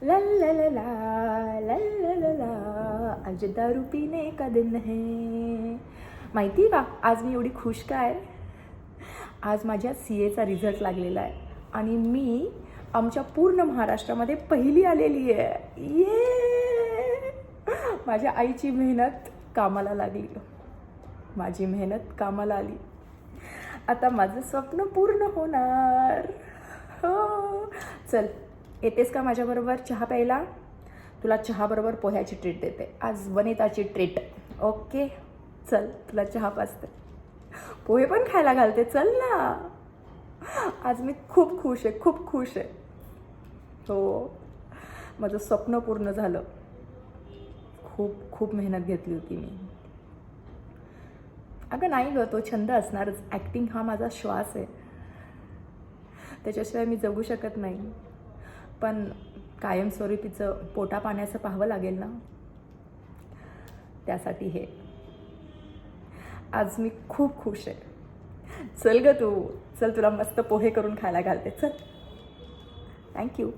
ला ला ला ला ला ला ला ला, आज दारू पीने का दिन है. माहिती का आज मी एवढी खुश काय? आज माझ्या CAचा रिझल्ट लागलेला आहे आणि मी आमच्या पूर्ण महाराष्ट्रामध्ये पहिली आलेली आहे. ये, माझ्या आईची मेहनत कामाला लागली, माझी मेहनत कामाला आली. आता माझं स्वप्न पूर्ण होणार. हो, चल येतेस का माझ्याबरोबर चहा प्यायला? तुला चहाबरोबर पोह्याची ट्रीट देते, आज वनिताची ट्रीट. ओके चल, तुला चहा पाजते, पोहे पण खायला घालते, चल ना. आज मी खूप खुश आहे, खूप खुश आहे. हो, माझं स्वप्न पूर्ण झालं. खूप खूप मेहनत घेतली होती मी. अगं नाही गं, तो छंद असणारच. ॲक्टिंग हा माझा श्वास आहे, त्याच्याशिवाय मी जगू शकत नाही. पण कायमस्वरूपीचं पोटा पाण्याचं पाहावं लागेल ना, त्यासाठी हे. आज मी खूप खुश आहे. चल गं तू, चल तुला मस्त पोहे करून खायला घालते, चल. थँक्यू.